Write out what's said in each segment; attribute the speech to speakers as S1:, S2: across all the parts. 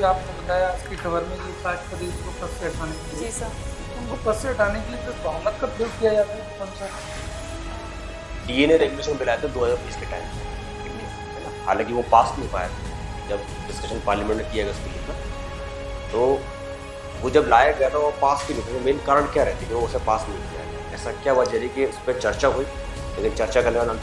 S1: आपने बताया आज की खबर में कि राष्ट्रपति जी को पद से हटाने के लिए,
S2: जी सर।
S1: उनको पद से हटाने के लिए तो बहुमत का प्रयोग किया जाता है कौन सा?
S3: डीएनए रेगुलेशन बिल आया था 2020 के टाइम है ना, हालांकि वो पास नहीं पाया था। जब डिस्कशन पार्लियामेंट में किया गया उसके लिए ना, तो वो जब लाया गया था वो पास भी नहीं था। मेन कारण क्या रहती है कि वो उसे पास नहीं किया गया? ऐसा क्या वजह रही कि उस पर चर्चा हुई, लेकिन चर्चा करने के बाद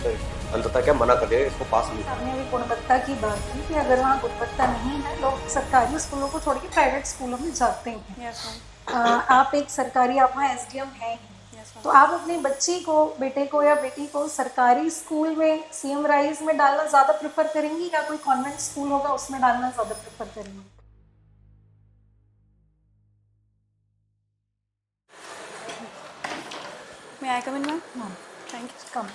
S3: अंततः क्या मना कर दिया, इसको पास नहीं किया।
S4: आपने भी गुणवत्ता की बात की कि अगर वहाँ गुणवत्ता नहीं है, लोग सरकारी स्कूलों को छोड़ के प्राइवेट स्कूलों में जाते हैं।
S2: Yes ma'am.
S4: आप एक सरकारी, आप वहाँ एसडीएम हैं ही,
S2: यस
S4: तो
S2: मैम।
S4: आप अपनी बच्ची को, बेटे को या बेटी को सरकारी स्कूल में सीएम राइज में डालना ज़्यादा प्रेफर करेंगी या कोई कॉन्वेंट स्कूल होगा उसमें डालना ज़्यादा प्रेफर करेंगी?
S2: मे आई कम इन मैम?
S4: हाँ,
S2: thank you.
S4: Come.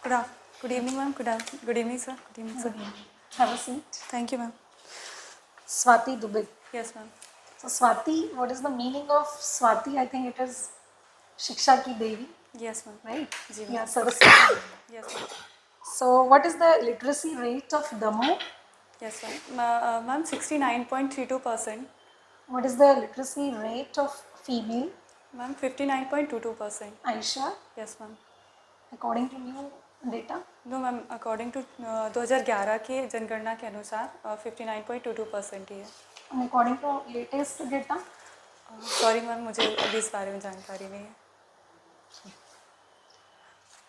S2: Good evening ma'am. Good evening sir. Good evening sir.
S4: Have a seat.
S2: Thank you ma'am.
S4: Swati Dubey.
S2: Yes ma'am.
S4: So Swati, what is the meaning of Swati? I think it is शिक्षा की देवी,
S2: yes ma'am.
S4: right?
S2: जी
S4: Yeah,
S2: ma'am.
S4: Saraswati.
S2: Yes ma'am.
S4: So what is the literacy rate of Damoh?
S2: Yes ma'am. Ma'am 69.32%।
S4: What is the literacy rate of female?
S2: Ma'am 59.22%।
S4: Aisha,
S2: yes ma'am.
S4: according to new data?
S2: No ma'am, according to 2011 के जनगणना के अनुसार 59.22% ही है।
S4: And according to latest data?
S2: Sorry ma'am, मुझे अभी इस बारे में जानकारी नहीं है।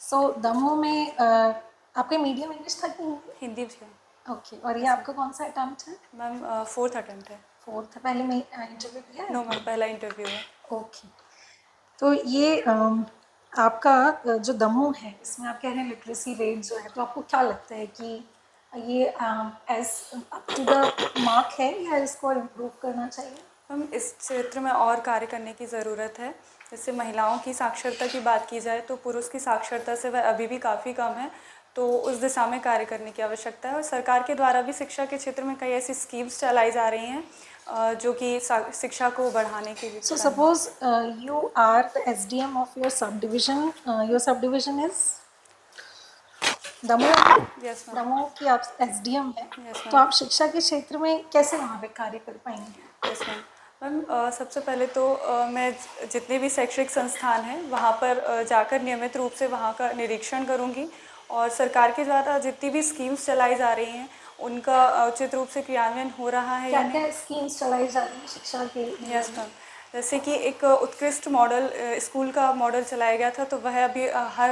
S4: So दमोह में आपके मीडियम इंग्लिश था कि हिंदी?
S2: हिंदी भी है
S4: ओके, और ये आपका कौन सा अटेम्प्ट है?
S2: मैम। 4th अटेम्प्ट है।
S4: फोर्थ है। पहले में इंटरव्यू दिया है?
S2: नो मैम, पहला इंटरव्यू है।
S4: ओके, तो ये आपका जो दमोह है, इसमें आप कह रहे हैं लिटरेसी रेट जो है, तो आपको क्या लगता है कि ये as up to the mark है या इसको इम्प्रूव करना चाहिए?
S2: मैम इस क्षेत्र में और कार्य करने की ज़रूरत है। जैसे महिलाओं की साक्षरता की बात की जाए तो पुरुष की साक्षरता से वह अभी भी काफ़ी कम है, तो उस दिशा में कार्य करने की आवश्यकता है। और सरकार के द्वारा भी शिक्षा के क्षेत्र में कई ऐसी स्कीम्स चलाई जा रही हैं जो कि शिक्षा को बढ़ाने के लिए।
S4: So suppose you are the SDM of your subdivision. Your subdivision is Damoh.
S2: Yes ma'am.
S4: Damoh की आप SDM है,
S2: Yes, ma'am.
S4: तो आप शिक्षा के क्षेत्र में कैसे वहाँ पे कार्य कर पाएंगे?
S2: Yes ma'am. मैम सबसे पहले तो मैं जितने भी शैक्षणिक संस्थान हैं वहाँ पर जाकर नियमित रूप से वहाँ का निरीक्षण करूँगी और सरकार के द्वारा जितनी भी स्कीम्स चलाई जा रही हैं उनका उचित रूप से क्रियान्वयन हो रहा है या
S4: क्या
S2: नहीं।
S4: क्या स्कीम्स चलाई जा रही है शिक्षा के?
S2: Yes ma'am. जैसे कि एक उत्कृष्ट मॉडल स्कूल का मॉडल चलाया गया था, तो वह अभी हर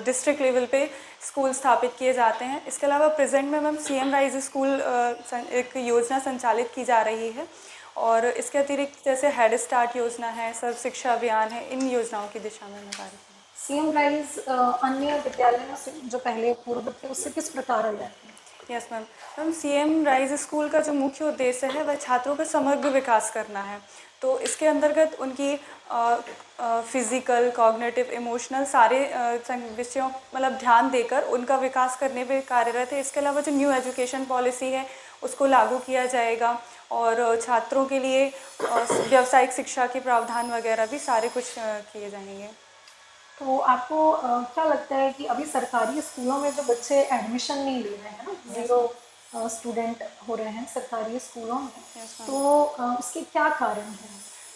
S2: डिस्ट्रिक्ट लेवल पे स्कूल स्थापित किए जाते हैं। इसके अलावा प्रेजेंट में मैम सीएम राइज स्कूल एक योजना संचालित की जा रही है और इसके अतिरिक्त जैसे हेड स्टार्ट योजना है, सर्व शिक्षा अभियान है, इन योजनाओं की दिशा में मैं कार्य करूँ।
S4: सीएम राइज अन्य विद्यालयों से जो पहले पूर्व थे उससे किस प्रकार अलग है?
S2: Yes ma'am. Ma'am CM rise school का जो मुख्य उद्देश्य है वह छात्रों का समग्र विकास करना है, तो इसके अंतर्गत उनकी फिजिकल, कॉग्निटिव, इमोशनल सारे विषयों मतलब ध्यान देकर उनका विकास करने पे कार्यरत है। इसके अलावा जो न्यू एजुकेशन पॉलिसी है उसको लागू किया जाएगा और छात्रों के लिए व्यावसायिक शिक्षा के प्रावधान वगैरह भी सारे कुछ किए जाएंगे।
S4: तो आपको क्या लगता है कि अभी सरकारी स्कूलों में जो बच्चे एडमिशन नहीं ले रहे हैं ना, जीरो स्टूडेंट हो रहे हैं सरकारी स्कूलों में, तो उसके क्या कारण हैं?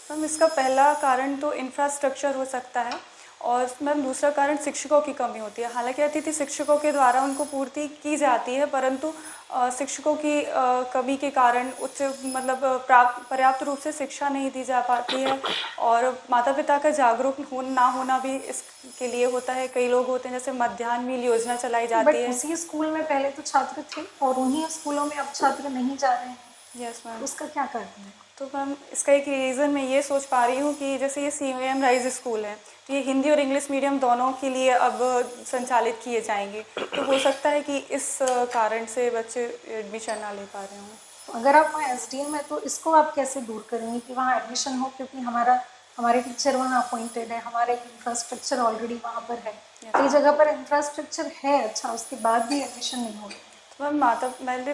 S2: मैम इसका पहला कारण तो इंफ्रास्ट्रक्चर हो सकता है और मैम दूसरा कारण शिक्षकों की कमी होती है। हालांकि अतिथि शिक्षकों के द्वारा उनको पूर्ति की जाती है, परंतु शिक्षकों की कमी के कारण उच्च मतलब पर्याप्त रूप से शिक्षा नहीं दी जा पाती है और माता पिता का जागरूक ना होना भी इसके लिए होता है। कई लोग होते हैं जैसे मध्याह्न मील योजना चलाई जाती है।
S4: उसी स्कूल में पहले तो छात्र थे और उन्हीं स्कूलों में अब छात्र नहीं जा रहे हैं।
S2: Yes ma'am.
S4: उसका क्या कारण है?
S2: तो मैम इसका एक रीज़न मैं ये सोच पा रही हूँ कि जैसे ये सीएम राइज स्कूल है तो ये हिंदी और इंग्लिश मीडियम दोनों के लिए अब संचालित किए जाएंगे, तो हो सकता है कि इस कारण से बच्चे एडमिशन ना ले पा रहे हों।
S4: अगर आप वहाँ SDM है तो इसको आप कैसे दूर करेंगे कि वहाँ एडमिशन हो, क्योंकि हमारे टीचर वहाँ अपॉइंटेड है, हमारे इंफ्रास्ट्रक्चर ऑलरेडी वहाँ पर है। कई जगह पर इंफ्रास्ट्रक्चर है अच्छा, उसके बाद भी एडमिशन नहीं हो रहा।
S2: मैम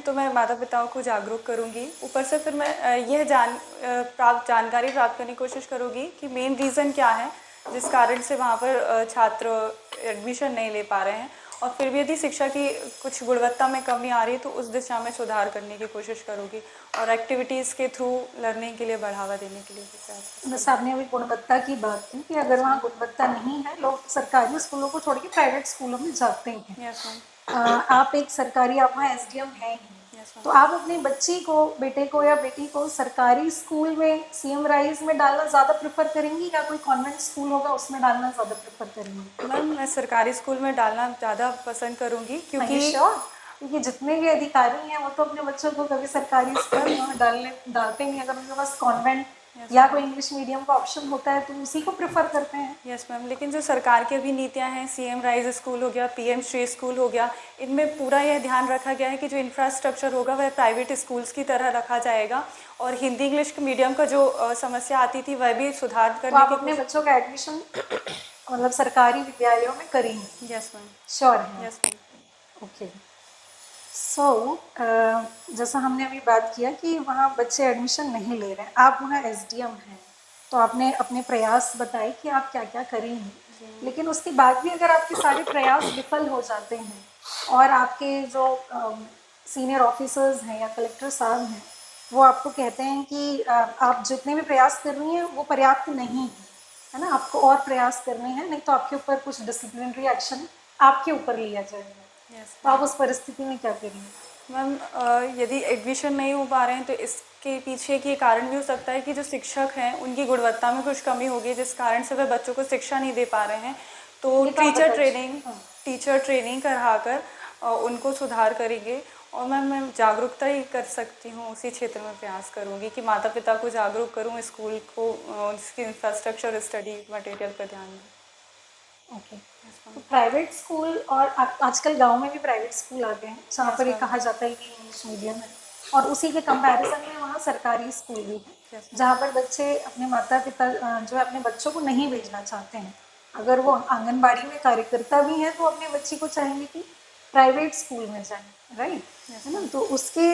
S2: मैं माता पिताओं को जागरूक करूँगी, ऊपर से फिर मैं यह जानकारी प्राप्त करने की कोशिश करूँगी कि मेन रीज़न क्या है जिस कारण से वहाँ पर छात्र एडमिशन नहीं ले पा रहे हैं और फिर भी यदि शिक्षा की कुछ गुणवत्ता में कमी आ रही है तो उस दिशा में सुधार करने की कोशिश करूँगी और एक्टिविटीज़ के थ्रू लर्निंग के लिए बढ़ावा देने के लिए भी प्रयास।
S4: बस आपने अभी गुणवत्ता की बात की कि अगर वहाँ गुणवत्ता नहीं है, लोग सरकारी स्कूलों को छोड़ के प्राइवेट स्कूलों में जाते हैं।
S2: Yes ma'am.
S4: आप एक सरकारी, आप वहाँ एसडीएम हैं ही,
S2: यस
S4: तो आप अपने बच्ची को, बेटे को या बेटी को सरकारी स्कूल में सीएम राइज में डालना ज़्यादा प्रेफर करेंगी या कोई कॉन्वेंट स्कूल होगा उसमें डालना ज़्यादा प्रेफर करेंगी?
S2: मैम मैं सरकारी स्कूल में डालना ज़्यादा पसंद करूँगी क्योंकि
S4: क्योंकि जितने भी अधिकारी हैं वो तो अपने बच्चों को कभी सरकारी स्कूल में डालते नहीं। अगर उनके पास कॉन्वेंट या कोई इंग्लिश मीडियम का ऑप्शन होता है तो उसी को प्रेफर करते हैं।
S2: यस मैम, लेकिन जो सरकार की अभी नीतियाँ हैं, सीएम राइज स्कूल हो गया, पीएम श्री स्कूल हो गया, इनमें पूरा यह ध्यान रखा गया है कि जो इंफ्रास्ट्रक्चर होगा वह प्राइवेट स्कूल्स की तरह रखा जाएगा और हिंदी इंग्लिश मीडियम का जो समस्या आती थी वह भी सुधार
S4: तो
S2: करने
S4: आप
S2: की
S4: अपने बच्चों का एडमिशन मतलब सरकारी विद्यालयों में करेंगे?
S2: Yes ma'am.
S4: श्योर है?
S2: Yes ma'am.
S4: ओके। सो जैसा हमने अभी बात किया कि वहाँ बच्चे एडमिशन नहीं ले रहे हैं, आप वहाँ एसडीएम हैं, तो आपने अपने प्रयास बताए कि आप क्या क्या करेंगे, लेकिन उसके बाद भी अगर आपके सारे प्रयास विफल हो जाते हैं और आपके जो सीनियर ऑफिसर्स हैं या कलेक्टर साहब हैं वो आपको कहते हैं कि आप जितने भी प्रयास कर रही हैं वो पर्याप्त नहीं है ना, आपको और प्रयास करने हैं, नहीं तो आपके ऊपर कुछ डिसिप्लिनरी एक्शन आपके ऊपर लिया जाएगा, तो आप उस परिस्थिति में क्या करेंगे?
S2: मैम यदि एडमिशन नहीं हो पा रहे हैं तो इसके पीछे की कारण भी हो सकता है कि जो शिक्षक हैं उनकी गुणवत्ता में कुछ कमी होगी जिस कारण से वह बच्चों को शिक्षा नहीं दे पा रहे हैं, तो टीचर ट्रेनिंग कराकर उनको सुधार करेंगे और मैं जागरूकता ही कर सकती हूँ, उसी क्षेत्र में प्रयास करूँगी कि माता पिता को जागरूक करूँ, स्कूल को उसकी इंफ्रास्ट्रक्चर स्टडी मटेरियल पर ध्यान दूँ।
S4: ओके। तो प्राइवेट स्कूल और आजकल गांव में भी प्राइवेट स्कूल आ गए हैं जहाँ पर ये कहा जाता है कि इंग्लिश मीडियम है, और उसी के कंपैरिजन में वहाँ सरकारी स्कूल भी है जहाँ पर बच्चे अपने माता पिता जो है अपने बच्चों को नहीं भेजना चाहते हैं, अगर वो आंगनबाड़ी में कार्यकर्ता भी हैं तो अपने बच्ची को चाहेंगे कि प्राइवेट स्कूल में जाए, राइट, है ना, तो उसके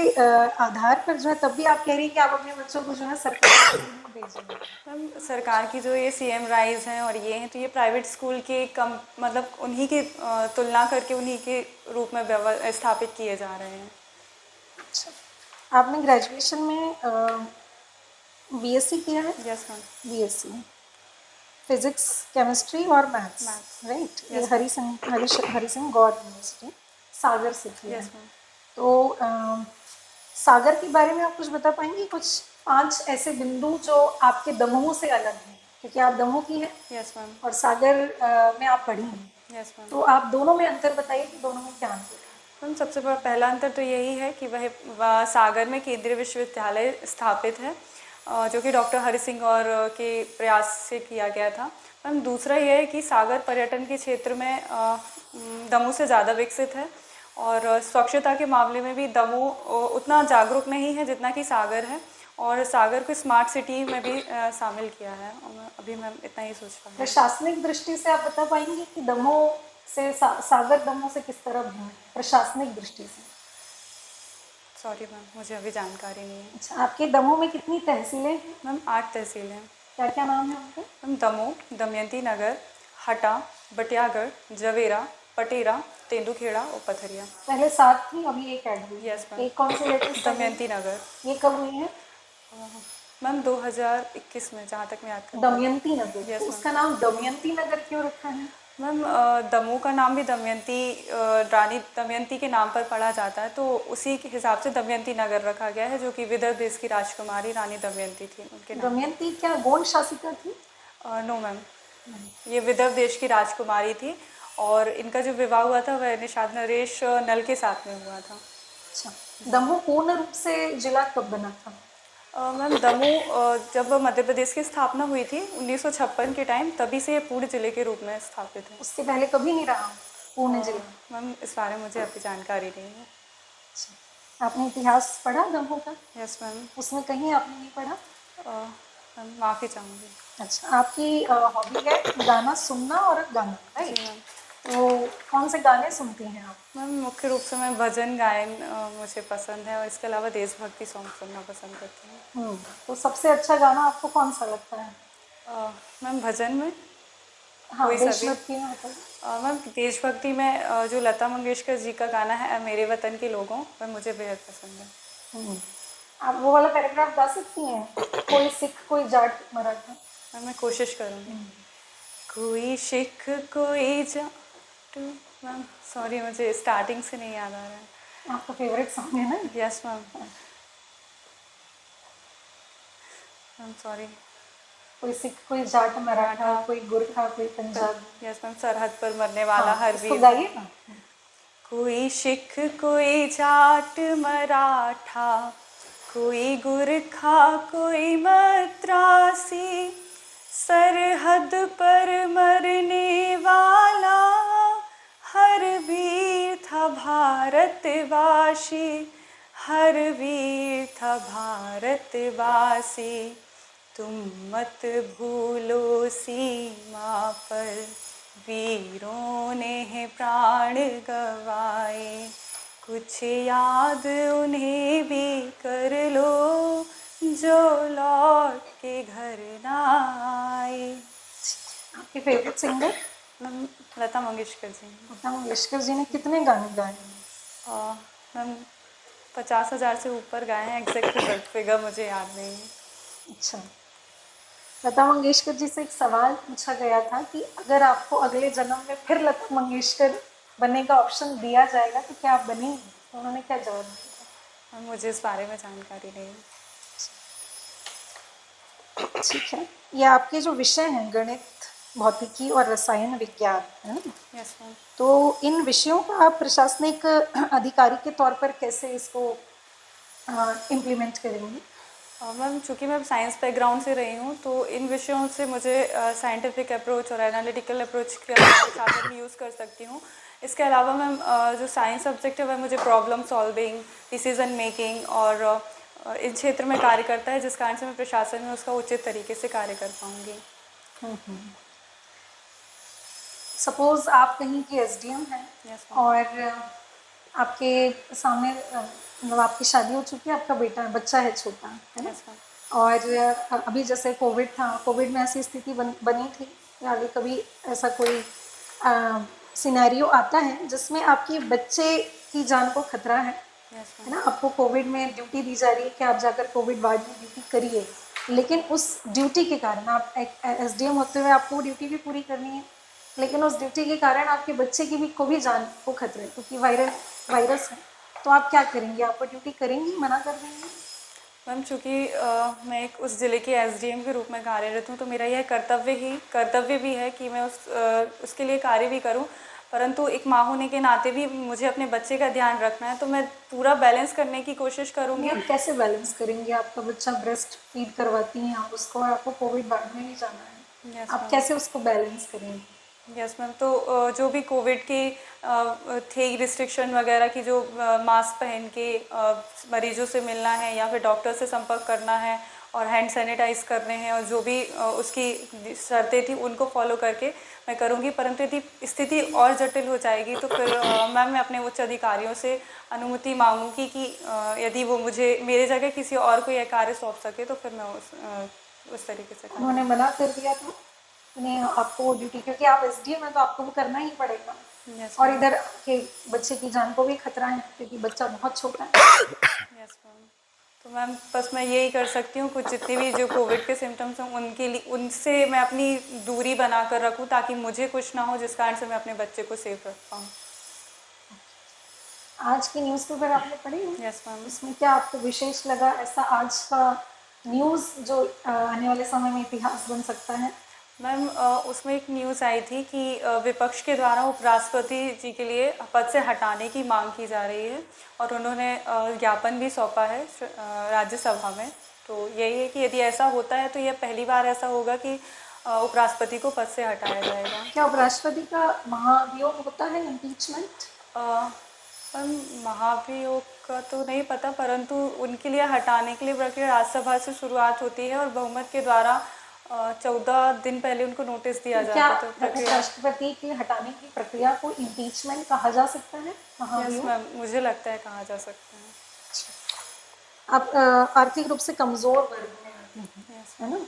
S4: आधार पर जो है तब भी आप कह रही हैं कि आप अपने बच्चों को जो है सरकारी स्कूल में भेजेंगे।
S2: मैम सरकार की जो ये सीएम राइज हैं और ये हैं तो ये प्राइवेट स्कूल के कम मतलब उन्हीं की तुलना करके उन्हीं के रूप में स्थापित किए जा रहे हैं।
S4: अच्छा, आपने ग्रेजुएशन में बीएससी किया है?
S2: Yes ma'am.
S4: BSc physics, chemistry और मैथ्स, राइट, ये हरि सिंह गौर यूनिवर्सिटी सागर से किया है। तो सागर के बारे में आप कुछ बता पाएंगी, कुछ 5 ऐसे बिंदु जो आपके दमोह से अलग हैं, क्योंकि आप दमोह की हैं?
S2: Yes ma'am.
S4: और सागर में आप पढ़ी हैं?
S2: Yes ma'am.
S4: तो आप दोनों में अंतर बताइए कि दोनों में क्या अंतर है?
S2: मैम सबसे बड़ा पहला अंतर तो यही है कि वह सागर में केंद्रीय विश्वविद्यालय स्थापित है जो कि डॉक्टर हरि सिंह गौर के प्रयास से किया गया था। मैम दूसरा यह है कि सागर पर्यटन के क्षेत्र में दमोह से ज़्यादा विकसित है और स्वच्छता के मामले में भी दमोह उतना जागरूक नहीं है जितना कि सागर है, और सागर को स्मार्ट सिटी में भी शामिल किया है। और अभी मैं इतना ही सोच पा रही हूँ।
S4: प्रशासनिक दृष्टि से आप बता पाएंगे कि दमोह से सागर दमोह से किस तरह भिन्न है प्रशासनिक दृष्टि से?
S2: सॉरी मैम, मुझे अभी जानकारी नहीं है।
S4: अच्छा, आपके दमोह में कितनी तहसीलें हैं?
S2: मैम 8 तहसीलें हैं।
S4: क्या क्या नाम है उनके?
S2: मैम दमोह, दमयंती नगर, हटा, बटियागढ़, जवेरा, पटेरा, तेंदुखेड़ा और पथरिया।
S4: पहले 7 थी, अभी 1 ऐड हुई।
S2: Yes ma'am.
S4: एक कौन सी लेटेस्ट?
S2: दमयंती नगर।
S4: ये कब हुई है?
S2: मैम 2021 में, जहाँ तक मैं याद करती
S4: दमयंती नगर।
S2: Yes,
S4: तो उसका नाम दमयंती नगर क्यों रखा है?
S2: मैम दमोह का नाम भी दमयंती रानी दमयंती के नाम पर पढ़ा जाता है, तो उसी के हिसाब से दमयंती नगर रखा गया है, जो कि विदर्भ देश की राजकुमारी रानी दमयंती थी उनके नाम।
S4: दमयंती क्या गोंड शासिका थी?
S2: नो मैम, ये विदर्भ देश की राजकुमारी थी और इनका जो विवाह हुआ था वह निषाद नरेश नल के साथ में हुआ था।
S4: अच्छा, दमोह पूर्ण रूप से जिला कब बना था?
S2: मैम दमोह जब मध्य प्रदेश की स्थापना हुई थी 1956 के टाइम, तभी से ये पूर्ण जिले के रूप में स्थापित है।
S4: उससे पहले कभी नहीं रहा पूर्ण जिला?
S2: मैम इस बारे में मुझे अभी जानकारी नहीं है।
S4: अच्छा, आपने इतिहास पढ़ा दमोह का?
S2: Yes ma'am.
S4: उसमें कहीं आपने नहीं पढ़ा?
S2: मैम माफ़ी चाहूँगी।
S4: अच्छा, आपकी हॉबी है गाना सुनना और गाना, राइट? तो कौन से गाने सुनती हैं आप?
S2: मैम मुख्य रूप से मैं भजन गायन मुझे पसंद है और इसके अलावा देशभक्ति सॉन्ग सुनना पसंद करती हूँ।
S4: तो सबसे अच्छा गाना आपको कौन सा लगता है?
S2: मैम भजन में
S4: हाँ
S2: कोई सा भी।
S4: देशभक्ति में बताइए।
S2: मैम देशभक्ति में जो लता मंगेशकर जी का गाना है मेरे वतन के लोगों, वह मुझे बेहद पसंद है।
S4: आप वो वाला पैराग्राफ गा सकती हैं, कोई सिख कोई जाट मराठा।
S2: मैम मैं कोशिश करूँगी। कोई सिख कोई जाट, मैम सॉरी मुझे स्टार्टिंग से नहीं याद आ रहा है।
S4: आपका फेवरेट सॉन्ग है ना?
S2: Yes ma'am, ma'am sorry.
S4: कोई सिख कोई जाट मराठा, कोई गुरखा कोई पंजाबी।
S2: यस मैम, सरहद पर मरने वाला हर
S4: इसको
S2: वीर।
S4: गाइए ना।
S2: कोई सिख कोई जाट मराठा, कोई गुरखा कोई मद्रासी, सरहद पर मरने वाला हर वीर था भारतवासी, हर वीर था भारतवासी। तुम मत भूलो सीमा पर वीरों ने है प्राण गवाए, कुछ याद उन्हें भी कर लो जो लौट के घर ना आए।
S4: आपके favourite singer?
S2: Ma'am Lata Mangeshkar ji.
S4: Lata Mangeshkar ji ने कितने गाने गाए हैं?
S2: मैम 50,000 से ऊपर गाए हैं, एग्जैक्ट फिगर मुझे याद नहीं है।
S4: अच्छा, लता मंगेशकर जी से एक सवाल पूछा गया था कि अगर आपको अगले जन्म में फिर लता मंगेशकर बनने का ऑप्शन दिया जाएगा तो क्या आप बनेंगे? तो उन्होंने क्या जवाब दिया?
S2: मैम मुझे इस बारे में जानकारी नहीं है।
S4: ठीक है, ये आपके जो विषय हैं गणित, भौतिकी और रसायन विज्ञान है ना,
S2: यस मैम।
S4: तो इन विषयों का आप प्रशासनिक अधिकारी के तौर पर कैसे इसको इम्प्लीमेंट करेंगे?
S2: मैम चूँकि मैं साइंस बैकग्राउंड से रही हूँ तो इन विषयों से मुझे साइंटिफिक अप्रोच और एनालिटिकल अप्रोच के साथ भी यूज़ कर सकती हूँ। इसके अलावा मैम जो साइंस सब्जेक्ट है वह मुझे प्रॉब्लम सॉल्विंग, डिसीजन मेकिंग और इस क्षेत्र में कार्य करता है, जिस कारण से मैं प्रशासन में उसका उचित तरीके से कार्य कर पाऊँगी।
S4: सपोज आप कहीं के एसडीएम हैं
S2: यस
S4: और आपके सामने मतलब आपकी शादी हो चुकी है, आपका बच्चा है छोटा, है ना?
S2: Yes ma'am.
S4: और अभी जैसे कोविड था, कोविड में ऐसी स्थिति बनी थी या आगे कभी ऐसा कोई सिनेरियो आता है जिसमें आपके बच्चे की जान को खतरा है ना? आपको कोविड में ड्यूटी दी जा रही है कि आप जाकर कोविड वार्ड में ड्यूटी करिए, लेकिन उस ड्यूटी के कारण आप एसडीएम होते हुए आपको वो ड्यूटी भी पूरी करनी है, लेकिन उस ड्यूटी के कारण आपके बच्चे की भी जान को खतरा है क्योंकि वायरस है, तो आप क्या करेंगे? आप वो ड्यूटी करेंगी, मना कर देंगे?
S2: मैम चूँकि मैं एक उस ज़िले के एसडीएम के रूप में कार्यरत हूँ तो मेरा यह कर्तव्य भी है कि मैं उसके लिए कार्य भी करूँ, परंतु एक माँ होने के नाते भी मुझे अपने बच्चे का ध्यान रखना है, तो मैं पूरा बैलेंस करने की कोशिश करूँगी।
S4: आप कैसे बैलेंस करेंगे? आपका बच्चा ब्रेस्ट फीड करवाती हैं आप उसको और आपको कोविड वार्ड में भी जाना है, आप कैसे उसको बैलेंस करेंगे?
S2: यस मैम, तो जो भी कोविड की थे रिस्ट्रिक्शन वगैरह की, जो मास्क पहन के मरीजों से मिलना है या फिर डॉक्टर से संपर्क करना है और हैंड सैनिटाइज करने हैं और जो भी उसकी शर्तें थी उनको फॉलो करके मैं करूँगी, परंतु यदि स्थिति और जटिल हो जाएगी तो फिर मैम मैं अपने उच्च अधिकारियों से अनुमति मांगूंगी कि यदि वो मुझे मेरे जगह किसी और को यह कार्य सौंप सके तो फिर मैं उस तरीके से करूँगी।
S4: उन्होंने मना कर दिया था उन्हें आपको ड्यूटी, क्योंकि आप एसडीएम है तो आपको वो करना ही पड़ेगा।
S2: यस
S4: और इधर के बच्चे की जान को भी खतरा है क्योंकि बच्चा बहुत छोटा है।
S2: यस मैम, तो मैम बस मैं यही कर सकती हूँ, कुछ जितने भी जो कोविड के सिम्टम्स हैं उनके लिए उनसे मैं अपनी दूरी बना कर रखूँ ताकि मुझे कुछ ना हो, जिस कारण से मैं अपने बच्चे को सेफ रख पाऊँ।
S4: आज की न्यूज़पेपर आपने पढ़ी?
S2: Yes ma'am.
S4: इसमें क्या आपको विशेष लगा ऐसा आज का न्यूज़ जो आने वाले समय में इतिहास बन सकता है?
S2: मैम उसमें एक न्यूज़ आई थी कि विपक्ष के द्वारा उपराष्ट्रपति जी के लिए पद से हटाने की मांग की जा रही है और उन्होंने ज्ञापन भी सौंपा है राज्यसभा में। तो यही है कि यदि ऐसा होता है तो यह पहली बार ऐसा होगा कि उपराष्ट्रपति को पद से हटाया जाएगा।
S4: क्या उपराष्ट्रपति का महाभियोग होता है, इम्पीचमेंट?
S2: मैम महाभियोग का तो नहीं पता, परंतु उनके लिए हटाने के लिए प्रक्रिया राज्यसभा से शुरुआत होती है और बहुमत के द्वारा 14 दिन पहले उनको नोटिस दिया जाता है। तो प्रक्रिया
S4: राष्ट्रपति के हटाने की प्रक्रिया को इम्पीचमेंट कहा जा सकता है?
S2: यस मैम, मुझे लगता है कहा जा सकता है।
S4: आप आर्थिक रूप से कमजोर वर्ग में है ना,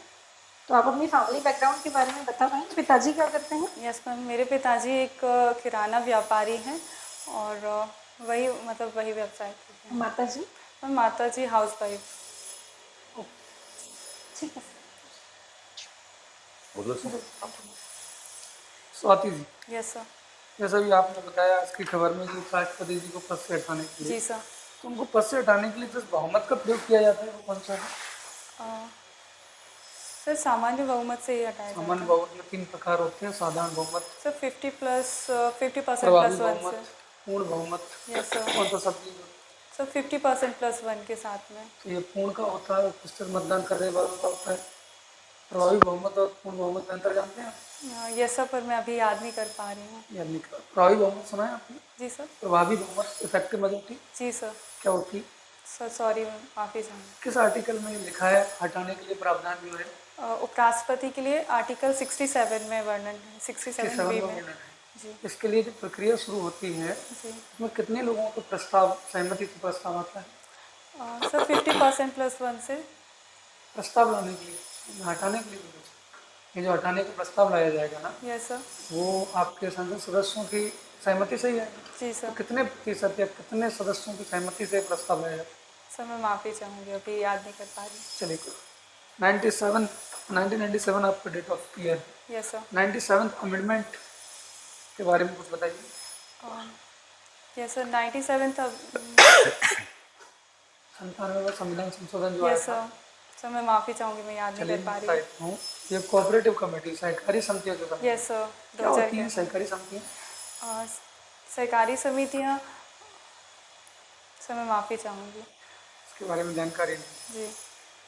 S4: तो आप अपनी फैमिली बैकग्राउंड के बारे में बता पाएंगे, पिताजी क्या करते हैं?
S2: यस मैम, मेरे पिताजी एक किराना व्यापारी हैं और वही मतलब वही व्यवसाय करते हैं।
S4: माता जी?
S2: मैम माता जी हाउस वाइफ।
S4: ठीक है।
S3: बोलो sir.
S1: Swati ji,
S2: yes sir.
S1: जैसा भी आपने बताया आज की खबर में कि राष्ट्रपति जी को पद से हटाने के लिए,
S2: जी सर।
S1: तो उनको पद से हटाने के लिए जिस बहुमत का प्रयोग किया जाता है वो कौन सा है?
S2: सर सामान्य बहुमत से ही हटाया जाता
S1: सामान्य
S2: है
S1: बहुमत में 3 प्रकार होते हैं, साधारण बहुमत,
S2: सर। 50%
S1: प्रभावी
S2: प्लस 1
S1: बहुमत,
S2: से।
S1: पूर्ण बहुमत।
S2: Yes sir.
S1: कौन सा शब्द?
S2: सर 50% प्लस 1 के साथ में।
S1: तो ये पूर्ण का होता है, प्रतिशत मतदान करने वालों का होता है। प्रभावी बहुमत और पूर्ण बहुमत में अंतर जानते हैं आप?
S2: यस सर, पर मैं अभी याद नहीं कर पा रही हूँ।
S1: याद नहीं कर, प्रभावी बहुमत सुना है आपने?
S2: जी सर।
S1: प्रभावी बहुमत इफेक्टिव मेजोरिटी
S2: जी सर।
S1: क्या होती है?
S2: सर सॉरी, माफ़ी चाहूँगी।
S1: किस आर्टिकल में लिखा है हटाने के लिए प्रावधान जो है?
S2: उपराष्ट्रपति के लिए आर्टिकल 67 में वर्णन है, 67 बी में।
S1: वर्णन है।
S2: जी
S1: इसके लिए जो प्रक्रिया शुरू होती है
S2: जी।
S1: उसमें कितने लोगों को प्रस्ताव, सहमति से प्रस्ताव आता है?
S2: सर 50% प्लस 1 से।
S1: प्रस्ताव लाने के लिए, हटाने के लिए भी कुछ? ये जो हटाने का प्रस्ताव लाया जाएगा ना,
S2: यस सर।
S1: वो आपके संसद सदस्यों की सहमति से ही है?
S2: जी
S1: तो
S2: सर।
S1: कितने प्रतिशत या कितने सदस्यों की सहमति से प्रस्ताव लाया जाता है?
S2: सर मैं माफ़ी चाहूँगी, अभी याद नहीं कर पा रही।
S1: चलिए, 1997 आपका डेट ऑफ ईयर है।
S2: Yes sir.
S1: 97th अमेंडमेंट के बारे में कुछ बताइए।
S2: यस सर, 97 था।
S1: 97वां संविधान संशोधन जो आया
S2: यस सर। सर मैं माफ़ी चाहूँगी, मैं याद नहीं कर पा रही।
S1: हूँ, ये कोऑपरेटिव कमेटी, सहकारी समितियों के बारे में।
S2: Yes sir.
S1: क्या होती हैं सहकारी समितियाँ?
S2: सहकारी समितियाँ। सर मैं माफ़ी चाहूँगी।
S1: इसके बारे में जानकारी नहीं।
S2: जी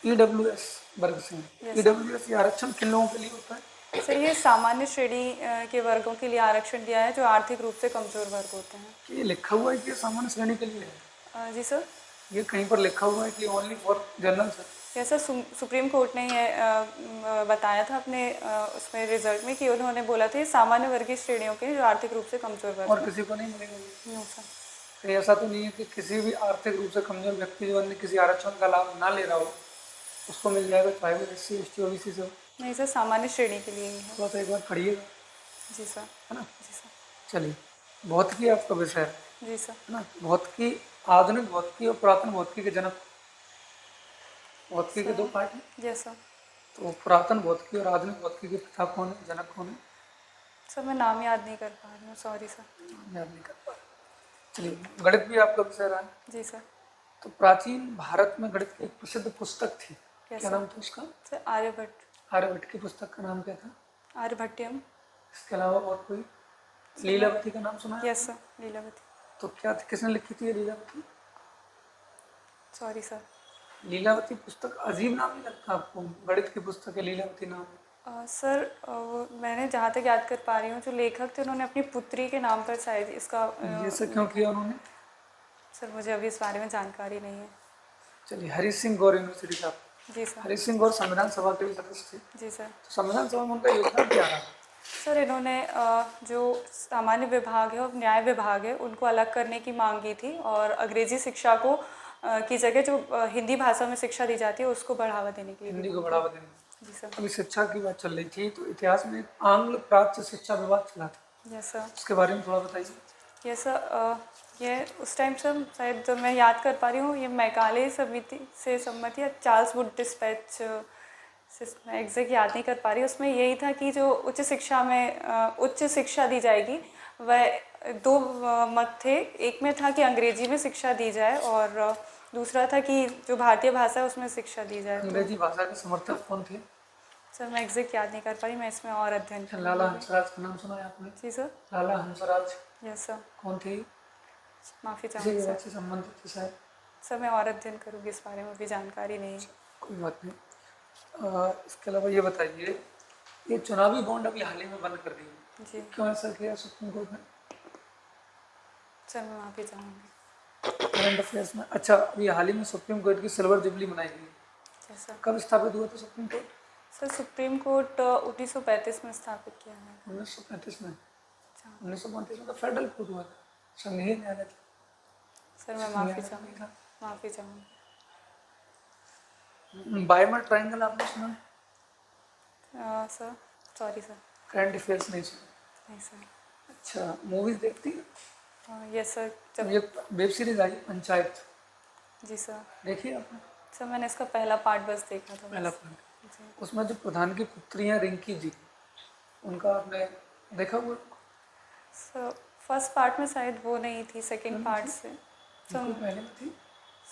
S1: EWS वर्ग से।
S2: Yes,
S1: EWS ये आरक्षण किन लोगों के लिए होता है?
S2: सर, ये सामान्य श्रेणी के वर्गों के लिए आरक्षण दिया है जो आर्थिक रूप से कमजोर वर्ग होते हैं।
S1: ये लिखा हुआ है कि ये सामान्य श्रेणी के लिए है?
S2: जी सर।
S1: ये कहीं पर लिखा हुआ है कि only for general sir?
S2: Yes sir, supreme court ने ये बताया था अपने उसमें रिजल्ट में कि उन्होंने बोला था ये सामान्य वर्गीय श्रेणियों के लिए जो आर्थिक रूप से कमजोर वर्ग
S1: और किसी को नहीं मिलेगा?
S2: No sir.
S1: तो ऐसा तो नहीं है कि किसी भी आर्थिक रूप से कमजोर व्यक्ति जो अन्य किसी आरक्षण का लाभ ना ले रहा हो उसको मिल जाएगा, चाहे वो SC ST OBC से हो?
S2: नहीं सर, सामान्य श्रेणी के लिए ही है।
S1: थोड़ा सा एक बार पढ़िएगा,
S2: जी सर।
S1: है ना?
S2: जी सर।
S1: चलिए, भौतिकी आपका विषय है
S2: जी सर।
S1: ना? भौतिकी, आधुनिक भौतिकी और पुरातन भौतिकी के जनक। भौतिकी के 2 पार्ट हैं।
S2: Yes sir.
S1: तो पुरातन भौतिकी और आधुनिक भौतिकी के पिता कौन है, जनक कौन है?
S2: सर मैं नाम याद नहीं कर पा रही हूँ, सॉरी सर।
S1: याद नहीं कर पा रहे। चलिए, गणित भी आपका विषय रहा है।
S2: जी सर।
S1: तो प्राचीन भारत में गणित की एक प्रसिद्ध पुस्तक थी,
S2: Yes,
S1: क्या
S2: sir.
S1: नाम था उसका?
S2: सर आर्यभट्ट।
S1: आर्यभट्ट की पुस्तक का नाम क्या था?
S2: आर्यभट्टियम।
S1: इसके अलावा और कोई? लीलावती का नाम सुना है?
S2: Yes sir, Lilavati.
S1: तो क्या थी, किसने लिखी थी ये लीलावती?
S2: Sorry sir.
S1: लीलावती पुस्तक अजीब नाम नहीं लगता आपको? गणित की पुस्तक है लीलावती नाम।
S2: सर मैंने जहाँ तक याद कर पा रही हूँ जो लेखक थे उन्होंने अपनी पुत्री के नाम पर शायद इसका
S1: ये सब क्यों किया उन्होंने?
S2: सर मुझे अभी इस बारे में जानकारी नहीं है।
S1: चलिए, हरी सिंह गौर यूनिवर्सिटी का।
S2: जी सर।
S1: हरी सिंह गौर संविधान सभा के भी सदस्य थे।
S2: जी सर।
S1: तो संविधान सभा में उनका योगदान क्या रहा?
S2: सर इन्होंने जो सामान्य विभाग है और न्याय विभाग है उनको अलग करने की मांग की थी और अंग्रेजी शिक्षा को की जगह जो हिंदी भाषा में शिक्षा दी जाती है उसको बढ़ावा देने के लिए।
S1: हिंदी को बढ़ावा देने।
S2: जी सर।
S1: अभी शिक्षा की बात चल रही थी तो इतिहास में आंग्ल प्राच्य शिक्षा विवाद चला था।
S2: Yes sir.
S1: उसके बारे में थोड़ा बताइए।
S2: यस सर, ये उस टाइम से शायद जो मैं याद कर पा रही हूँ ये मैकाले समिति से सम्मति या चार्ल्स वुड डिस्पैच से, मैं एग्जैक्ट याद नहीं कर पा रही। उसमें यही था कि जो उच्च शिक्षा में उच्च शिक्षा दी जाएगी वह 2 मत थे। एक में था कि अंग्रेजी में शिक्षा दी जाए और दूसरा था कि जो भारतीय भाषा है उसमें शिक्षा दी जाए।
S1: अंग्रेजी भाषा के समर्थक कौन थे?
S2: सर मैं एग्जैक्ट याद नहीं कर पा रही, मैं इसमें और अध्ययन करूँगी।
S1: लाला हंसराज का नाम सुना है आपने?
S2: जी सर।
S1: लाला हंसराज
S2: यस सर।
S1: कौन थे?
S2: माफ़ी
S1: किसी
S2: चाहूँगी
S1: विभाग
S2: सर।
S1: से संबंधित थे शायद?
S2: सर मैं और अध्ययन करूँगी, इस बारे में अभी जानकारी नहीं है।
S1: कोई बात नहीं। इसके अलावा ये बताइए, ये चुनावी बॉन्ड अभी हाल ही में बंद कर दिए,
S2: जी
S1: क्यों ऐसा किया सुप्रीम कोर्ट ने?
S2: सर मैं माफ़ी चाहूँगी।
S1: करंट अफेयर्स में। अच्छा, अभी हाल ही में सुप्रीम कोर्ट की सिल्वर जुबली मनाई गई।
S2: Yes sir.
S1: कब स्थापित हुआ था supreme court?
S2: Sir supreme court 1935 में स्थापित किया है।
S1: 1935 में। 1935 में तो फेडरल कोर्ट हुआ था, संघीय न्यायालय था।
S2: सर मैं माफ़ी चाहूँगी, माफ़ी चाहूँगी।
S1: बायमर ट्रायंगल आपने सुना है?
S2: Sir sorry sir.
S1: Current affairs नहीं सुना।
S2: नहीं सर।
S1: अच्छा, मूवीज देखती है?
S2: Yes sir. जब
S1: ये वेब सीरीज आई पंचायत,
S2: जी सर।
S1: देखी है आपने?
S2: सर मैंने इसका पहला पार्ट बस देखा था
S1: पहला
S2: बस।
S1: पार्ट।
S2: जी
S1: उसमें जो प्रधान की पुत्री हैं रिंकी जी, उनका आपने देखा हुआ?
S2: सर फर्स्ट पार्ट में शायद वो नहीं थी, सेकंड पार्ट से।
S1: बिल्कुल
S2: सर
S1: पहले में थी,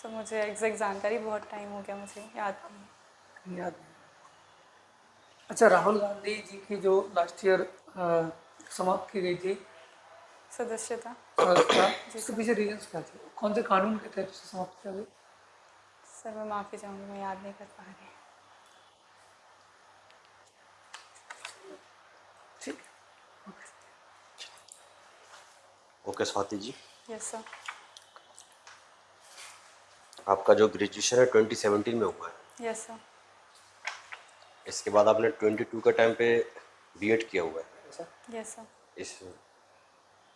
S2: मुझे एग्जैक्ट जानकारी, बहुत टाइम हो गया, मुझे याद नहीं।
S1: याद नहीं। अच्छा, राहुल गांधी जी की जो लास्ट ईयर समाप्त की गई थी
S2: सदस्यता।
S1: सदस्यता,
S2: जी
S1: उसके
S2: सर।
S1: पीछे रीजंस क्या थे? कौन से कानून के तहत उसे समाप्त किया गया?
S2: सर मैं माफ़ी चाहूँगी, मैं याद नहीं कर पा रही।
S1: ठीक।
S3: Okay Swati ji,
S2: yes sir.
S3: आपका जो ग्रेजुएशन है 2017 में हुआ है,
S2: यस सर।
S3: इसके बाद आपने 22 के टाइम पे बीएड किया हुआ है ऐसा?
S2: Yes sir.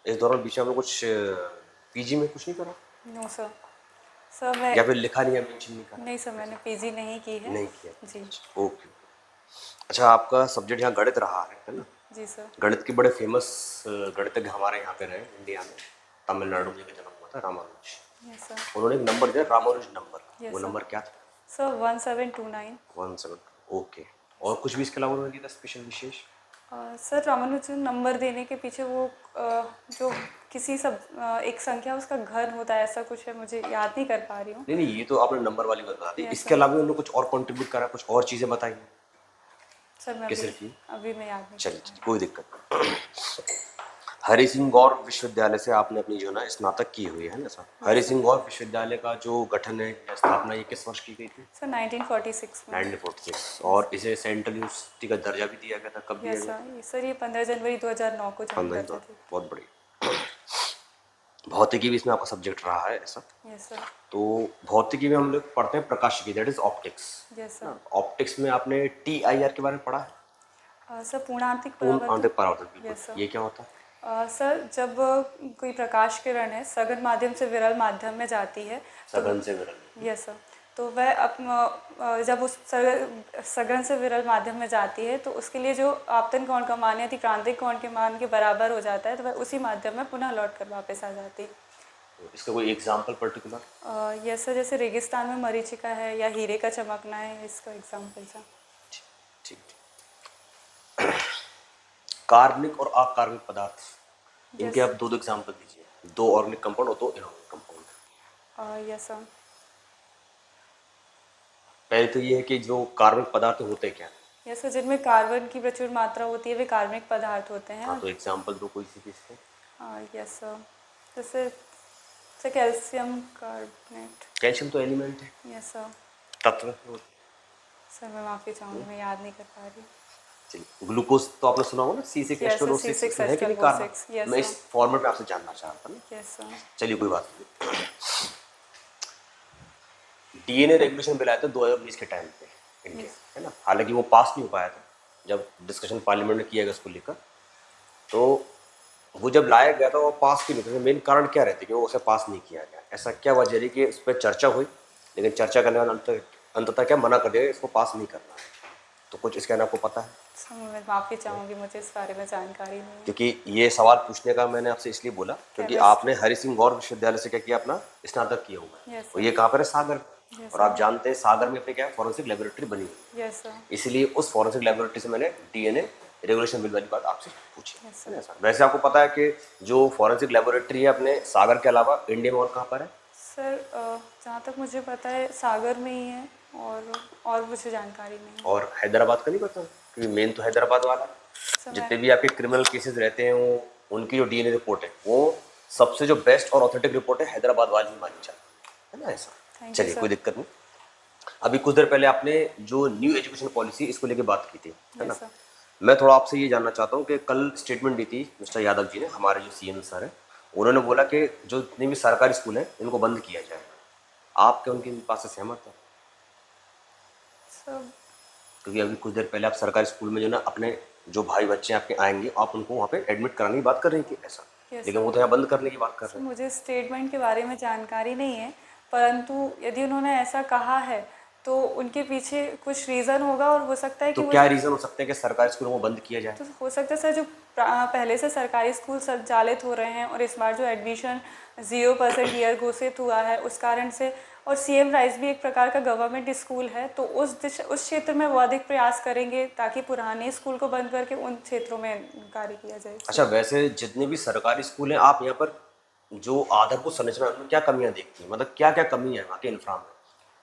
S3: इस दौरान बीच में आपने कुछ पीजी में कुछ नहीं करा
S2: नो सर। सर मैं
S3: या फिर लिखा नहीं है, मेंशन नहीं करा?
S2: नहीं सर, मैंने पीजी नहीं की है।
S3: नहीं किया।
S2: जी।
S3: ओके। अच्छा, आपका सब्जेक्ट यहाँ गणित रहा है ना?
S2: जी सर।
S3: गणित के बड़े फेमस गणितज्ञ हमारे यहाँ पे रहे इंडिया में, तमिलनाडु में जन्म हुआ था रामानुज।
S2: Yes sir.
S3: उन्होंने एक नंबर दिया रामानुज नंबर,
S2: Yes,
S3: वो
S2: sir.
S3: नंबर क्या था?
S2: सर 1729।
S3: 17। ओके। और कुछ भी इसके अलावा उन्होंने दिया था स्पेशल विशेष?
S2: सर रामानुजन नंबर देने के पीछे वो जो किसी एक संख्या उसका घन होता है, ऐसा कुछ है, मुझे याद नहीं कर पा रही हूँ।
S3: नहीं नहीं, ये तो आपने नंबर वाली बात बता दी।
S2: Yes,
S3: इसके
S2: sir.
S3: अलावा उन्होंने कुछ और कंट्रीब्यूट करा, कुछ और चीजें बताई?
S2: सर मैं
S3: कि सिर्फ ये?
S2: अभी मैं याद नहीं
S3: चलिए
S2: कर
S3: चलिए, कोई दिक्कत नहीं। हरि सिंह गौर विश्वविद्यालय से आपने अपनी जो ना स्नातक की हुई है ना सर? हरि सिंह गौर विश्वविद्यालय का जो गठन है या स्थापना, ये किस वर्ष की गई थी?
S2: सर 1946 में।
S3: 1946। और इसे सेंट्रल यूनिवर्सिटी का दर्जा भी दिया गया था, कब दिया
S2: यस
S3: गया?
S2: सर ये 15 जनवरी 2009 को ज्वाइन
S3: 15
S2: करते थे।
S3: बहुत बढ़िया। भौतिकी भी इसमें आपका सब्जेक्ट रहा है ऐसा?
S2: Yes sir.
S3: तो भौतिकी में हम लोग पढ़ते हैं प्रकाशिकी, that is optics.
S2: Yes sir.
S3: Optics में आपने TIR के बारे में पढ़ा है?
S2: सर पूर्णांतिक
S3: पूर्ण
S2: परावर्तन।
S3: आंतरिक परावर्तन,
S2: Yes,
S3: बिल्कुल।
S2: sir.
S3: ये क्या होता है?
S2: सर जब कोई प्रकाश किरण है सघन माध्यम से विरल माध्यम में जाती है
S3: सघन से विरल।
S2: यस सर, तो वह जब उस सघन से विरल माध्यम में जाती है तो उसके लिए जो आपतन कोण का मान या क्रांतिक कोण के मान के बराबर हो जाता है, तो वह उसी माध्यम में पुनः लौट कर वापस आ जाती है।
S3: इसका कोई एग्जाम्पल पर्टिकुलर?
S2: यस सर, जैसे रेगिस्तान में मरीचिका है या हीरे का चमकना है, इसका एग्जाम्पल सर।
S3: ठीक। कार्बनिक और अकार्बनिक पदार्थ, इनके आप दो एग्जाम्पल दीजिए। 2 ऑर्गेनिक कंपाउंड और 2 इनऑर्गेनिक कंपाउंड।
S2: Yes sir.
S3: पहले तो ये है कि जो कार्बनिक पदार्थ होते क्या?
S2: यस सर, जिनमें कार्बन की प्रचुर मात्रा होती है वे कार्बनिक पदार्थ होते हैं।
S3: हाँ, तो एग्जाम्पल दो कोई सी चीज़ के।
S2: यस सर, जैसे कैल्शियम कार्बोनेट।
S3: कैल्शियम तो एलिमेंट है,
S2: यस सर।
S3: तत्व।
S2: सर मैं माफ़ी चाहूँगी, मैं याद नहीं कर पा रही।
S3: चलिए, ग्लूकोज तो आपने सुना होगा ना, C6H12O6 है कि नहीं कार्बन?
S2: Yes,
S3: मैं इस
S2: sir.
S3: फॉर्मेट में आपसे जानना चाह रहा था ना।
S2: Yes sir.
S3: चलिए कोई बात नहीं। DNA रेगुलेशन बिल आया था 2020 के टाइम पे इंडिया, है ना? हालांकि वो पास नहीं हो पाया था, जब डिस्कशन पार्लियामेंट में किया गया उसको लेकर, तो वो जब लाया गया था वो पास क्यों नहीं था? मेन कारण क्या रहते कि वो उसे पास नहीं किया गया? ऐसा क्या वजह रही कि उस पर चर्चा हुई, लेकिन चर्चा करने वाले अंततः क्या मना कर दिया, इसको पास नहीं करना है? तो कुछ इसके आपको पता है?
S2: सर मैं माफ़ी चाहूँगी, मुझे इस बारे में जानकारी नहीं है।
S3: क्योंकि ये सवाल पूछने का मैंने आपसे इसलिए बोला क्योंकि आपने हरि सिंह गौर विश्वविद्यालय से क्या किया, अपना स्नातक किया हुआ है।
S2: Yes,
S3: और ये कहाँ पर है? सागर।
S2: Yes,
S3: और आप जानते हैं सागर में अपने क्या है, फॉरेंसिक लेबोरेटरी बनी हुई है।
S2: Yes sir.
S3: इसलिए उस फॉरेंसिक लेबोरेटरी से मैंने DNA रेगुलेशन बिल वाली बात आपसे पूछी।
S2: Yes,
S3: है ना सर? वैसे आपको पता है कि जो फॉरेंसिक लेबोरेटरी है अपने सागर के अलावा इंडिया में और कहाँ पर है?
S2: सर जहाँ तक मुझे पता है सागर में ही है, और मुझे जानकारी नहीं है।
S3: और हैदराबाद का नहीं पता? क्योंकि मेन तो हैदराबाद वाला है।
S2: सर
S3: जितने भी आपके क्रिमिनल केसेस रहते हैं वो उनकी जो DNA रिपोर्ट है वो सबसे जो बेस्ट और ऑथेंटिक रिपोर्ट है हैदराबाद वाली ही मानी जाती है ना ऐसा?
S2: Thank you,
S3: चलिए
S2: sir.
S3: कोई दिक्कत नहीं। अभी कुछ देर पहले आपने जो न्यू एजुकेशन पॉलिसी इसको लेके बात की थी, है ना?
S2: Yes, sir.
S3: मैं थोड़ा आपसे ये जानना चाहता हूँ कि कल स्टेटमेंट दी थी मिस्टर यादव जी ने, हमारे जो CM सर हैं, उन्होंने बोला कि जो जितने भी सरकारी स्कूल हैं इनको बंद किया जाए। आप क्या उनके पास से सहमत हैं?
S2: सर
S3: क्योंकि अभी कुछ देर पहले आप सरकारी स्कूल में जो ना अपने जो भाई बच्चे आपके आएंगे आप उनको वहाँ पे एडमिट कराने की बात कर रही थी ऐसा,
S2: Yes,
S3: लेकिन वो तो यहाँ बंद करने की बात कर
S2: सर
S3: रहे हैं।
S2: मुझे स्टेटमेंट के बारे में जानकारी नहीं है, परंतु यदि उन्होंने ऐसा कहा है तो उनके पीछे कुछ रीज़न होगा और हो सकता है कि
S3: तो
S2: वो
S3: क्या रीजन हो सकते हैं कि सरकारी स्कूलों को बंद किया जाए?
S2: तो हो सकता है सर जो पहले से सरकारी स्कूल संचालित हो रहे हैं और इस बार जो एडमिशन 0% ईयर घोषित हुआ है उस कारण से, और सीएम राइज भी एक प्रकार का गवर्नमेंट स्कूल है, तो उस क्षेत्र में वो अधिक प्रयास करेंगे ताकि पुराने स्कूल को बंद करके उन क्षेत्रों में कार्य किया जाए।
S3: अच्छा, वैसे जितने भी सरकारी स्कूल हैं, आप यहाँ पर जो आधारभूत संरचना है उनमें क्या कमियां देखती हैं? मतलब क्या क्या कमी है वहाँ के इंफ्रा में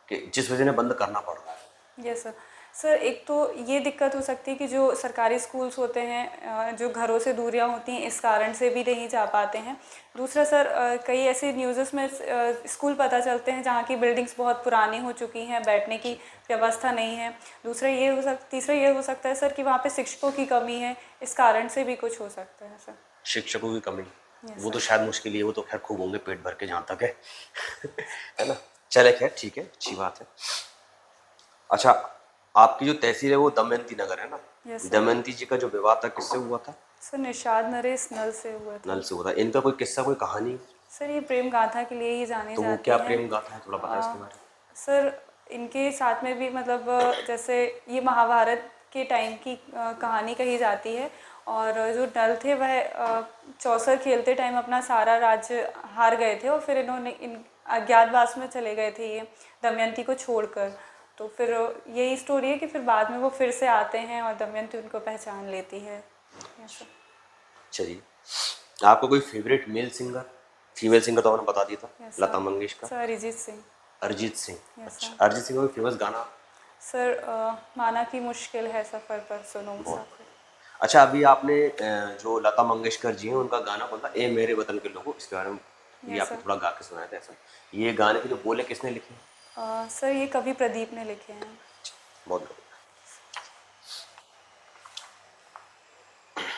S3: कि जिस वजह से बंद करना पड़ रहा है?
S2: Yes sir. सर एक तो ये दिक्कत हो सकती है कि जो सरकारी स्कूल्स होते हैं जो घरों से दूरियां होती हैं इस कारण से भी नहीं जा पाते हैं। दूसरा सर कई ऐसे न्यूज़ेस में स्कूल पता चलते हैं जहाँ की बिल्डिंग्स बहुत पुरानी हो चुकी हैं, बैठने की व्यवस्था नहीं है। तीसरा ये हो सकता है सर कि वहाँ पे शिक्षकों की कमी है, इस कारण से भी कुछ हो सकता है सर।
S3: शिक्षकों की कमी,
S2: Yes,
S3: वो तो शायद मुश्किल ही है, वो तो खैर खूब होंगे पेट भर के जहाँ तक है है ना। चले खैर ठीक है, अच्छी बात है। अच्छा, आपकी जो तहसील है वो दमयंती नगर है ना?
S2: Yes, sir.
S3: दमयंती जी का जो विवाद था किससे हुआ था?
S2: सर निषाद नरेश नल से हुआ था।
S3: नल से हुआ था। इनका कोई किस्सा, कोई कहानी?
S2: सर ये प्रेम गाथा के लिए ही जाने
S3: तो वो
S2: जाते
S3: क्या
S2: हैं।
S3: प्रेम गाथा है, थोड़ा बताएं इसके बारे में।
S2: सर इनके साथ में भी मतलब जैसे ये महाभारत के टाइम की कहानी कही जाती है, और जो नल थे वह चौसर खेलते टाइम अपना सारा राज्य हार गए थे और फिर इन्होंने इन अज्ञातवास में चले गए थे ये दमयंती को छोड़कर। तो फिर यही स्टोरी है कि फिर बाद में वो फिर से आते हैं और दमयंती उनको पहचान लेती है।
S3: चलिए, आपका कोई favourite male singer, female singer तो आपने बता दिया था?
S2: Yes,
S3: Lata Mangeshkar,
S2: sir Arijit Singh.
S3: Arijit Singh.
S2: Yes,
S3: अच्छा,
S2: sir.
S3: अरिजीत सिंह का कोई फेमस गाना?
S2: सर माना कि मुश्किल है सफ़र पर सुनो मुसाफिर।
S3: अच्छा, अभी आपने जो लता मंगेशकर जी हैं उनका गाना कौन था, ए मेरे वतन के लोगों, इसके बारे में ये
S2: Yes,
S3: आपको
S2: sir.
S3: थोड़ा गा के सुनाया था ऐसा। ये गाने के जो बोले किसने लिखे हैं?
S2: सर ये कवि प्रदीप ने लिखे हैं।
S3: बहुत बढ़िया।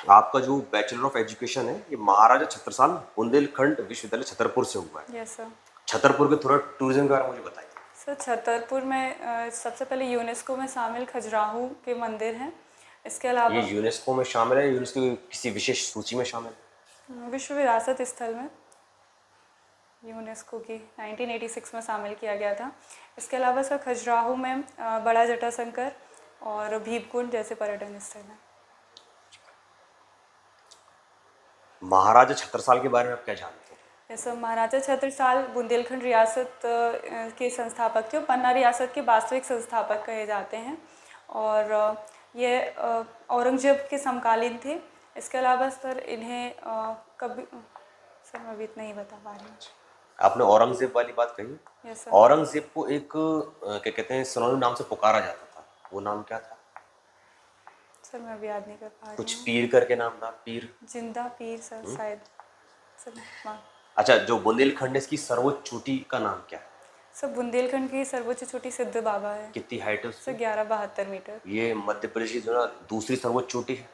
S3: आपका जो बैचलर ऑफ एजुकेशन है ये महाराजा छत्रसाल बुंदेलखंड विश्वविद्यालय छतरपुर से हुआ है।
S2: Yes sir.
S3: छतरपुर के थोड़ा टूरिज्म के बारे में मुझे बताइए।
S2: सर छतरपुर में सबसे पहले यूनेस्को में शामिल खजुराहो के मंदिर हैं। इसके अलावा
S3: ये यूनेस्को में शामिल है, यूनेस्को की किसी विशेष सूची में शामिल है?
S2: विश्व विरासत स्थल में यूनेस्को की 1986 में शामिल किया गया था। इसके अलावा सर खजुराहो में बड़ा जटाशंकर और भीमकुंड जैसे पर्यटन स्थल हैं।
S3: महाराजा छत्रसाल के बारे में आप क्या जानते हैं?
S2: जैसे महाराजा छत्रसाल बुंदेलखंड रियासत के संस्थापक थे, पन्ना रियासत के वास्तविक संस्थापक कहे जाते हैं, और ये औरंगजेब के समकालीन थे। इसके अलावा सर इन्हें कभी सर मैं अभी इतना ही बता पा रही हूँ।
S3: आपने औरंगजेब वाली बात कही।
S2: Yes sir.
S3: औरंगजेब को एक क्या कहते हैं सिनोनिम नाम से पुकारा जाता था, वो नाम क्या था?
S2: सर मैं अभी याद नहीं कर पा रही
S3: कुछ
S2: हूँ।
S3: पीर करके नाम था, पीर।
S2: जिंदा पीर सर शायद सर।
S3: अच्छा, जो बुंदेलखंड है इसकी सर्वोच्च चोटी का नाम क्या है?
S2: सर बुंदेलखंड की सर्वोच्च चोटी सिद्ध बाबा है।
S3: कितनी हाइट है उसकी?
S2: Sir 1172 metre.
S3: ये मध्य प्रदेश की जो ना दूसरी सर्वोच्च चोटी है,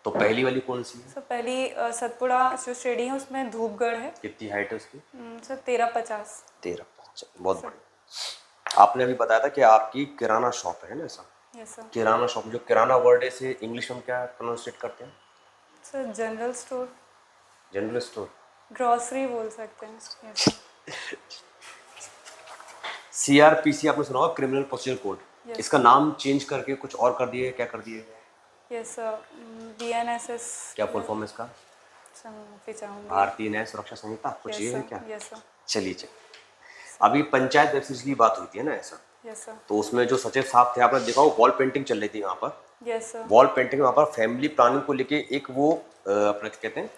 S3: तो पहली वाली कौन सी है?
S2: सर पहली सतपुड़ा जो श्रेणी है उसमें धूपगढ़ है।
S3: कितनी हाइट है उसकी?
S2: सर 1350।
S3: 1350। बहुत बढ़िया। आपने अभी बताया था कि आपकी किराना शॉप है ना ऐसा?
S2: Yes sir.
S3: किराना शॉप, जो किराना वर्ड है इसे इंग्लिश में क्या प्रोनाउंसिएट करते हैं?
S2: Sir general store,
S3: general store,
S2: grocery बोल सकते हैं। Yes sir.
S3: CRPC आपने सुना होगा, क्रिमिनल प्रोसीजर कोड।
S2: Yes.
S3: इसका नाम चेंज करके कुछ और कर दिए, क्या कर दिए?
S2: Yes sir. BNSS।
S3: क्या फुल फॉर्म है इसका?
S2: सर मैं माफी चाहूँगी।
S3: भारतीय न्याय सुरक्षा संहिता, कुछ ये है क्या?
S2: Yes sir.
S3: चलिए चलिए, अभी पंचायत वेब सीरीज की बात हुई थी ना ऐसा,
S2: यस सर।
S3: तो उसमें जो सचिव साहब थे आपने देखा वो वॉल पेंटिंग चल रही थी वहाँ पर।
S2: Yes sir.
S3: वॉल पेंटिंग में वहाँ पर फैमिली प्लानिंग को लेके एक वो अपना क्या कहते हैं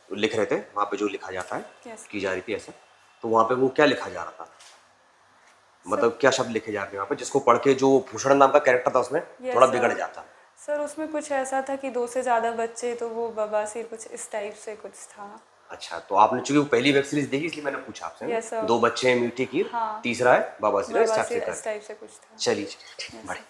S3: लिख रहे थे, वहाँ पे जो लिखा जाता है
S2: Yes.
S3: की जा रही थी ऐसा, तो वहाँ पे वो क्या लिखा जा रहा था, मतलब क्या शब्द लिखे जा रहे हैं वहाँ पे जिसको पढ़ के जो भूषण नाम का कैरेक्टर था उसमें
S2: Yes,
S3: थोड़ा
S2: sir.
S3: बिगड़ जाता?
S2: सर उसमें कुछ ऐसा था कि 2 से ज़्यादा बच्चे, तो वो बबासीर कुछ इस टाइप से कुछ था।
S3: अच्छा, तो आपने चूंकि वो पहली वेब सीरीज देखी इसलिए मैंने पूछा आपसे।
S2: Yes, sir.
S3: 2 बच्चे हैं मीठी खीर,
S2: हाँ।
S3: तीसरा है बाबा सिर, इस टाइप से
S2: बबासीर इस टाइप से कुछ था।
S3: चलिए बढ़िया।